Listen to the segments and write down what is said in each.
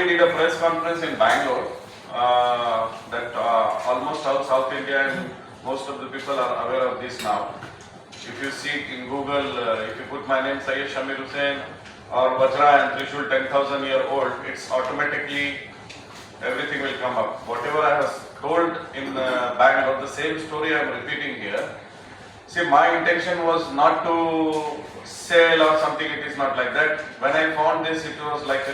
recently did a press conference in Bangalore that almost all South India and most of the people are aware of this now. If you see in Google, if you put my name Syed Shamir Hussain or Vajra and Trishul 10,000 year old, it's automatically everything will come up. Whatever I have told in Bangalore, the same story I am repeating here. See, my intention was not to sell or something, it is not like that. When I found this, it was like,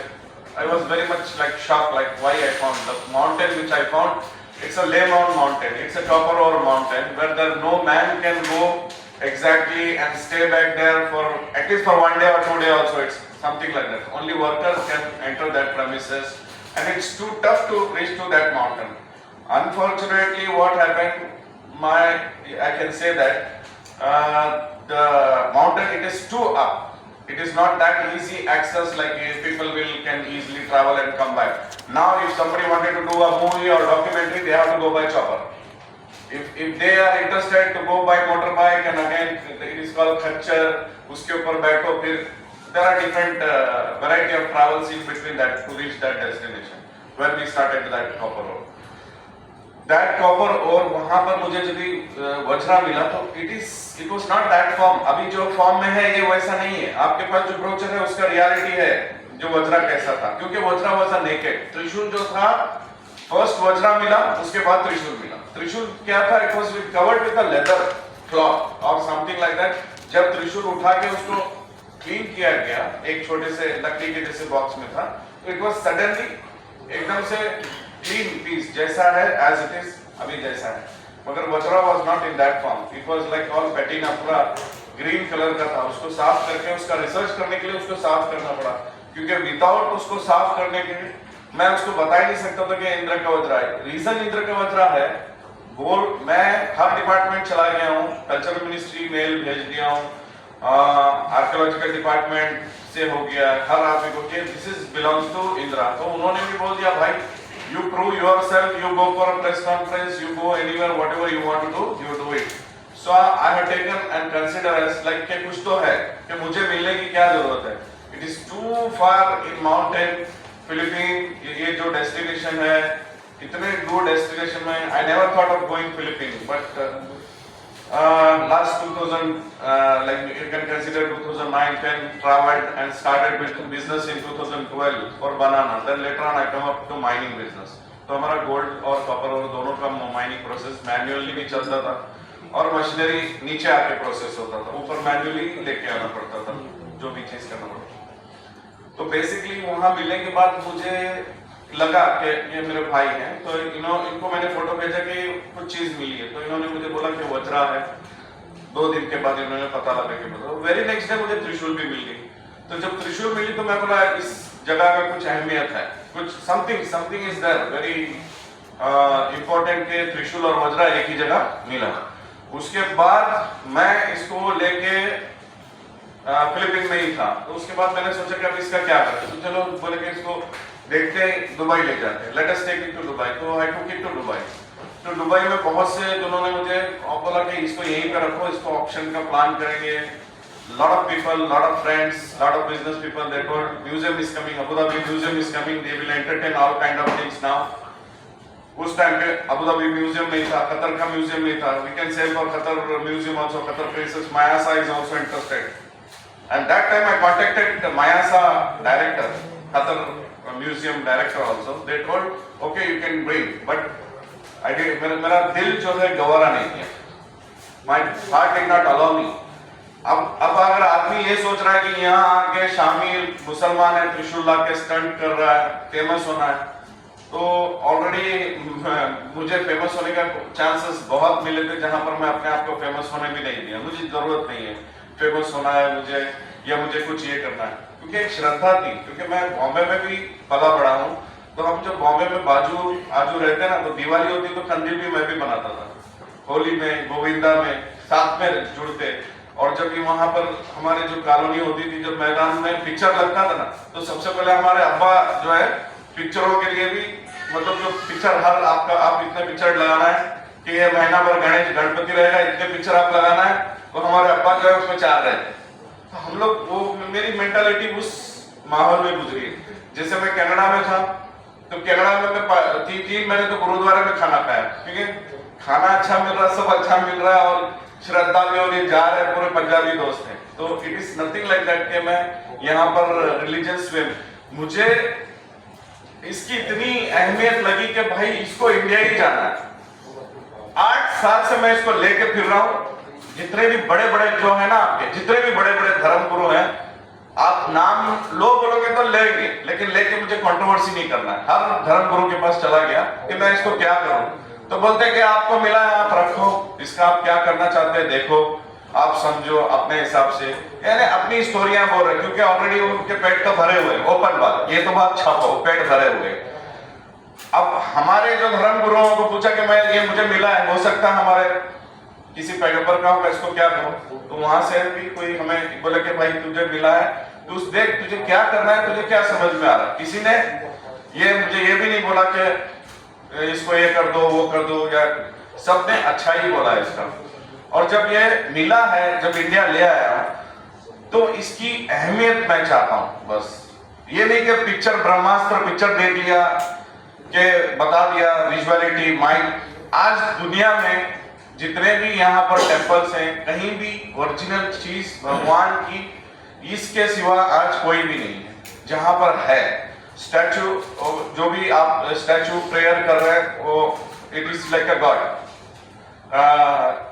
I was very much like shocked, like why I found the mountain which I found. It's a Lehman mountain, it's a copper ore mountain where no man can go exactly and stay back there for at least for 1 day or 2 days also. It's something like that. Only workers can enter that premises and it's too tough to reach to that mountain. Unfortunately, what happened, I can say that the mountain, it is too up. It is not that easy access like people can easily travel and come back. Now if somebody wanted to do a movie or documentary, they have to go by chopper. If they are interested to go by motorbike, and again it is called खच्चर, उसके ऊपर बैठो, फिर there are different variety of travels in between that to reach that destination. When we started that copper ore, that copper ore, वहाँ पर मुझे जब वज्रा मिला तो it was not that form. अभी जो फॉर्म में है ये वैसा नहीं है. आपके पास जो ब्रोचर है उसका रियलिटी है जो वज्रा कैसा था, क्योंकि वज्रा वाज अ नेकेड. त्रिशूल जो था, फर्स्ट वज्रा मिला, उसके बाद त्रिशूल मिला. त्रिशूल क्या था? It was covered with a leather cloth और समथिंग लाइक दैट. जब त्रिशूल उठा के उसको क्लीन किया गया, एक छोटे से लकड़ी के जैसे बॉक्स में था, तो इट वाज सडनली एकदम से क्लीन पीस जैसा है, एज इट इज अभी जैसा है. मगर Vajra was not in that form. It was like all patina, पूरा ग्रीन कलर का था. उसको साफ करके, उसका रिसर्च करने के लिए उसको साफ करना पड़ा, क्योंकि विदाउट उसको साफ करने के लिए मैं उसको बता ही नहीं सकता था कि इंद्र का वज्रा है. रीजन इंद्र का वज्रा है, वो मैं हर डिपार्टमेंट चला गया हूँ, कल्चरल मिनिस्ट्री मेल भेज दिया हूँ, आर्कियोलॉजिकल डिपार्टमेंट से हो गया, हर आदमी को कि this is belongs to Indira. तो उन्होंने भी बोल दिया, भाई you prove yourself, you go for a press conference, you go anywhere, whatever you want to do, you do it. So I have taken and consider as like कि कुछ तो है कि मुझे मिलने की क्या जरूरत है. It is too far in mountain, Philippines. ये जो destination है, इतने दूर destination में, I never thought of going Philippines, but last 2000, like you can consider 2009-10, traveled and started with business in 2012 for banana. Then later on I come up to mining business. तो हमारा gold और copper और दोनों का mining process manually भी चलता था और मशीनरी नीचे आके प्रोसेस होता था, ऊपर मैन्युअली लेके आना पड़ता था जो भी चीज करना पड़ता. तो बेसिकली वहाँ मिलने के बाद मुझे लगा कि ये मेरे भाई हैं, तो इनको मैंने फोटो भेजा कि कुछ चीज मिली है. तो इन्होंने मुझे बोला कि वज्रा है. 2 दिन के बाद इन्होंने पता लगा कि वेरी नेक्स्ट डे मुझे त्रिशूल भी मिल गई. तो जब त्रिशूल मिली तो मैं बोला इस जगह का कुछ अहमियत है, कुछ something is there very important के त्रिशूल और वज्रा एक ही जगह मिला. उसके बाद मैं इसको लेके फिलीपीन में ही था. तो उसके बाद मैंने सोचा कि अब इसका क्या करें. तो चलो बोले कि इसको देखते हैं, दुबई ले जाते हैं, let us take it to Dubai. तो I took it to Dubai. तो दुबई में बहुत से उन्होंने मुझे बोला कि इसको यहीं पे रखो, इसको ऑप्शन का प्लान करेंगे. lot of people, lot of friends, lot of business people, they told museum is coming, Abu Dhabi museum is coming, they will entertain all kind of things now. उस टाइम पे Abu Dhabi museum नहीं था, Qatar का museum नहीं था. We can say for Qatar museum also, Qatar Princess Mayasa is also interested. And that time I contacted the Mayasa director, Qatar museum director also. They told, okay you can bring, but I did, मेरा दिल जो है गवारा नहीं किया. My heart did not allow me. अब अगर आदमी ये सोच रहा है कि यहाँ आके शामिल मुसलमान है, त्रिशूल ला के स्टंट कर रहा है, फेमस होना है, तो ऑलरेडी मुझे फेमस होने का चांसेस बहुत मिले थे जहां पर मैं अपने आप को फेमस होने भी नहीं दिया. मुझे जरूरत नहीं है फेमस होना है मुझे, या मुझे कुछ ये करना है, क्योंकि एक श्रद्धा थी. क्योंकि मैं बॉम्बे में भी पला बड़ा हूँ, तो हम जब बॉम्बे में आजू रहते ना, तो दिवाली होती तो कंदील भी मैं भी बनाता था, होली में, गोविंदा में साथ में जुड़ते. और जब भी वहां पर हमारे जो कॉलोनी होती थी, जब मैदान में पिक्चर लगता था ना, तो सबसे पहले हमारे अब्बा जो है पिक्चरों के लिए भी, मतलब जो पिक्चर आप इतने पिक्चर लगाना है कि ये महीना भर गणपति रहेगा, इतने पिक्चर आप लगाना है, तो हमारे अब्बा जो है उसमें चाह रहे थे. तो हम लोग, वो मेरी मेंटालिटी उस माहौल में गुजरी. जैसे मैं कनाडा में था, तो कनाडा में मैं 3 महीने तो गुरुद्वारे में खाना खाया, क्योंकि खाना अच्छा मिल रहा, सब अच्छा मिल रहा है, और श्रद्धा में और ये जा रहे हैं, पूरे पंजाबी दोस्त हैं। तो it is nothing like that कि मैं यहाँ पर रिलीजियस वे, मुझे इसकी इतनी अहमियत लगी कि भाई इसको इंडिया ही जाना है। 8 साल से मैं इसको लेके फिर रहा हूँ। जितने भी बड़े बड़े जो है ना, आपके जितने भी बड़े बड़े धर्मगुरु हैं, आप नाम लो बोलोगे तो लेंगे, लेकिन लेके मुझे कंट्रोवर्सी नहीं करना है। हर धर्मगुरु के पास चला गया कि मैं इसको क्या करूं, तो बोलते कि आपको मिला है, आप रखो, इसका आप क्या करना चाहते हैं देखो, आप समझो अपने हिसाब से। यानी अपनी स्टोरियां बोल रहे, क्योंकि ऑलरेडी उनके पेट तो भरे हुए, ओपन बात, ये तो बात छापो, पेट भरे हुए। अब हमारे जो धर्म गुरुओं को पूछा कि मैं ये मुझे मिला है, हो सकता है हमारे किसी पैगंबर का होगा, इसको क्या करूं, तो वहां से भी कोई हमें बोले कि भाई तुझे मिला है, तू देख तुझे क्या करना है, तुझे क्या समझ में आ रहा है। किसी ने ये मुझे ये भी नहीं बोला कि इसको ये कर दो वो कर दो, या सबने अच्छा ही बोला है इसका। और जब ये मिला है, जब इंडिया ले आया, तो इसकी अहमियत मैं चाहता हूं। बस ये नहीं कि पिक्चर ब्रह्मास्त्र पिक्चर देख लिया कि बता दिया विजुअलिटी माइंड। आज दुनिया में जितने भी यहाँ पर टेम्पल्स हैं, कहीं भी ओरिजिनल चीज भगवान की इसके सिवा आज कोई भी नहीं है। जहां पर है स्टैचू, जो भी आप स्टैचू प्रेयर कर रहे हैं, वो it is like a God.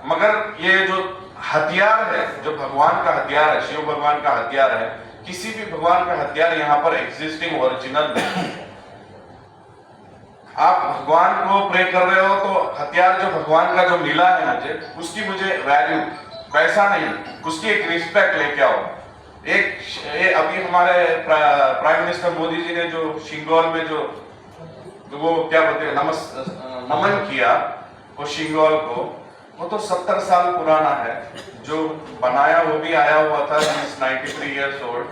मगर ये जो हथियार है, जो भगवान का हथियार है, शिव भगवान का हथियार है, किसी भी भगवान का हथियार यहाँ पर एग्जिस्टिंग ओरिजिनल नहीं है। आप भगवान को प्रे कर रहे हो, तो हथियार जो भगवान का जो मिला है मुझे, उसकी मुझे वैल्यू, पैसा नहीं, उसकी एक रिस्पेक्ट लेके आओ। अभी हमारे प्राइम मिनिस्टर मोदी जी ने जो शिंगोल में जो वो क्या बोलते हैं नमन किया, वो शिंगोल को, वो तो 70 साल पुराना है। जो बनाया वो भी आया हुआ था, 93 ईयर्स ओल्ड।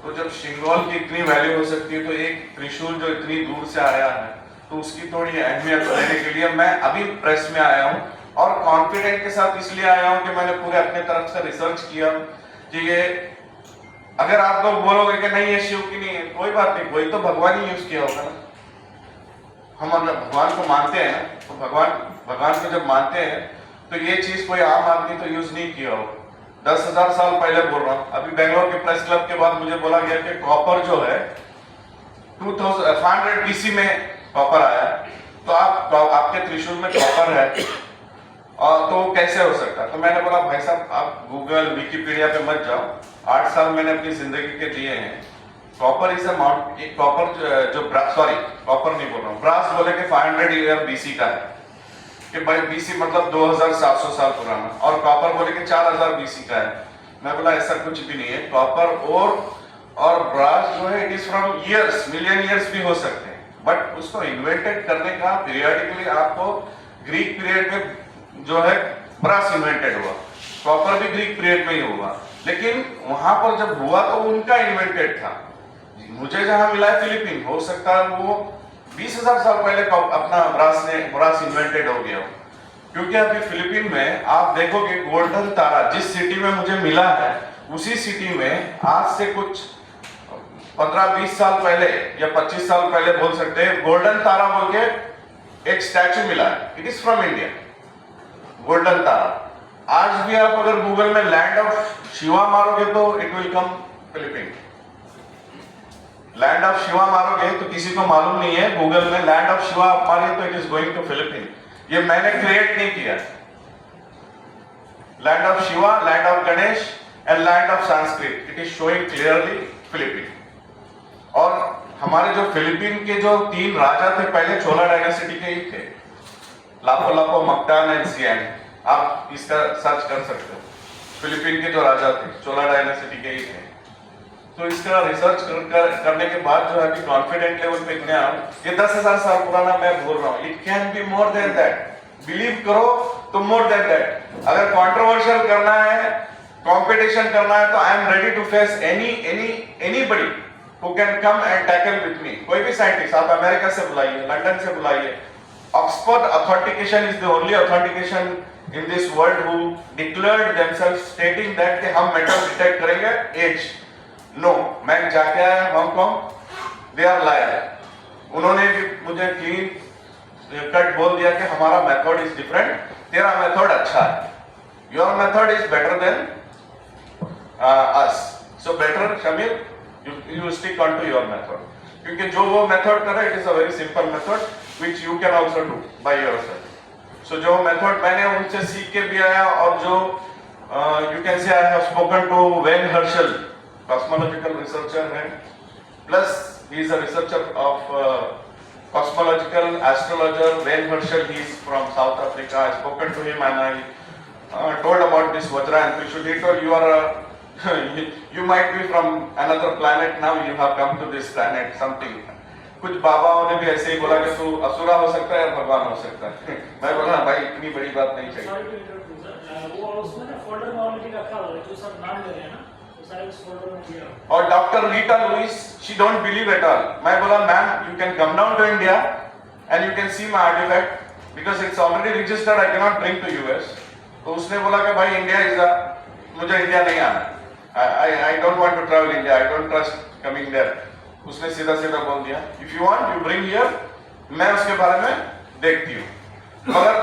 तो जब शिंगोल की इतनी वैल्यू हो सकती है, तो एक त्रिशूल जो इतनी दूर से आया है, तो उसकी थोड़ी अहमियत लेने के लिए मैं अभी प्रेस में आया हूँ, और कॉन्फिडेंट के साथ इसलिए आया हूँ कि मैंने पूरे अपने तरफ से रिसर्च किया कि ये, अगर आप लोग बोलोगे कि नहीं ये शिव की नहीं है, कोई बात नहीं, कोई तो भगवान ही यूज किया होगा ना। हम अगर भगवान को मानते हैं, तो भगवान को जब मानते हैं, तो ये चीज कोई आम आदमी तो यूज नहीं किया हो। 10,000 साल पहले बोल रहा हूँ। अभी बेंगलोर के प्रेस क्लब के बाद मुझे बोला गया कि कॉपर जो है 2500 BC में कॉपर आया, तो आपके त्रिशूल में कॉपर है, और तो कैसे हो सकता। तो मैंने बोला भाई साहब, आप गूगल विकिपीडिया पे मत जाओ। 8 साल मैंने अपनी जिंदगी के दिए हैं। कॉपर इज अ कॉपर जो सॉरी कॉपर नहीं बोल रहा हूँ, ब्रास बोले कि 500 ईयर BC का है, कि भाई BC मतलब 2700 साल पुराना, और कॉपर बोले कि 4000 BC का है। मैं बोला ऐसा कुछ भी नहीं है। कॉपर और ब्रास जो है, it is from years, million years भी हो सकते हैं, बट उसको इन्वेंटेड करने का पीरियडिकली आपको ग्रीक पीरियड में जो है ब्रास इन्वेंटेड हुआ, कॉपर भी ग्रीक पीरियड में ही हुआ, लेकिन वहां पर जब हुआ तो उनका इन्वेंटेड था। मुझे जहां मिला है फिलीपीन, हो सकता है वो 20,000 साल पहले अपना ब्रास इन्वेंटेड हो गया हो, क्योंकि अभी फिलीपीन में आप देखोगे गोल्डन तारा जिस सिटी में मुझे मिला है, उसी सिटी में आज से कुछ 15-20 साल पहले या 25 साल पहले बोल सकते हैं, गोल्डन तारा बोल के एक स्टैचू मिला है। It is from India, golden Tara. आज भी आप अगर गूगल में लैंड ऑफ शिवा मारोगे तो it will come Philippine. Land of Shiva मारोगे तो किसी को मालूम नहीं है, गूगल में लैंड ऑफ शिवा आप मारिए तो it is going to Philippine. ये मैंने क्रिएट नहीं किया। Land of Shiva, land of Ganesh and land of Sanskrit, it is showing clearly Philippine. और हमारे जो फिलीपीन के जो 3 राजा थे पहले, चोला डायनेस्टी के ही थे, लापो मोक्टान एंड सियान। आप इसका सर्च कर सकते हो। फिलीपीन के जो राजा थे चोला डायनेस्टी के ही थे। तो इसका रिसर्च करने के बाद जो है कि कॉन्फिडेंट लेवल पे इतने आए, ये 10,000 साल पुराना मैं बोल रहा हूँ। It can be more than that, believe करो तो मोर देन दैट। अगर कंट्रोवर्शियल करना है, कंपटीशन करना है, तो I am ready to face anybody who can come and tackle with me. कोई भी साइंटिस्ट आप अमेरिका से बुलाइए, लंदन से बुलाइए। Oxford authentication is the only authentication in this world who declared themselves stating that कि हम मेटल डिटेक्ट करेंगे एज। नो, मैं जाके आया हांगकांग, दे आर लायर। उन्होंने भी मुझे क्लीन कट बोल दिया कि हमारा मेथड इज डिफरेंट, तेरा मेथड अच्छा है, your method is better than us, so better Shamir you stick on to your method, क्योंकि जो वो मेथड कर रहा है it is a very simple method which you can also do by yourself. So जो मेथड मैंने उनसे सीख के भी आया, और जो you can say I have spoken to Wayne Herschel, cosmological researcher है, plus he is a researcher of cosmological astrologer Wayne Herschel. He is from South Africa. I spoken to him and I told about this Vajra and Trishul. He told you are you might be from another planet now. You have come to this planet something. कुछ बाबाओं ने भी ऐसे ही बोला कि तू असुरा हो सकता है या भगवान हो सकता है। मैं बोला भाई इतनी बड़ी बात नहीं चाहिए। वो उसमें ना फोल्डर में ऑलरेडी रखा हुआ है, जो सब नाम ले रहे हैं ना, वो सारे उस फोल्डर में दिया। और doctor Rita Louis, she don't believe at all. मैं बोला ma'am you can come down to India and you can see my artifact because it's already registered, I can not bring to US. तो उसने बोला कि भाई India is मुझे India नहीं आना, I don't want to travel India, I don't trust coming there. उसने सीधा सीधा बोल दिया if you want you bring here, मैं उसके बारे में देखती हूँ। मगर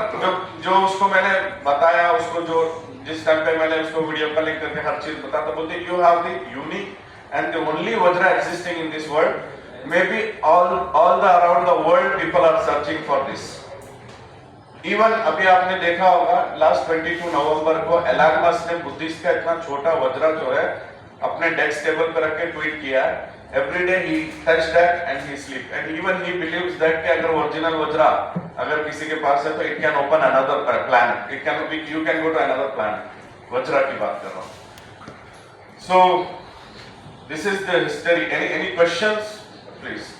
जो उसको मैंने बताया, उसको जो जिस टाइम पे मैंने उसको वीडियो कॉलिंग करके हर चीज बताया, तो बोलते you have the unique and the only vajra existing in this world, maybe all the around the world people are searching for this. Even अभी आपने देखा होगा लास्ट 22 नवंबर को एलन मस्क ने बुद्धिस्ट का इतना छोटा वज्रा जो है अपने डेस्क टेबल पर रख के ट्वीट किया, every day he touch that and he sleep and even he believes that कि अगर ओरिजिनल वज्रा अगर किसी के पास है तो it can open another planet, it can be, you can go to another planet। Vajra की बात कर रहा हूँ। So this is the history. Any questions please?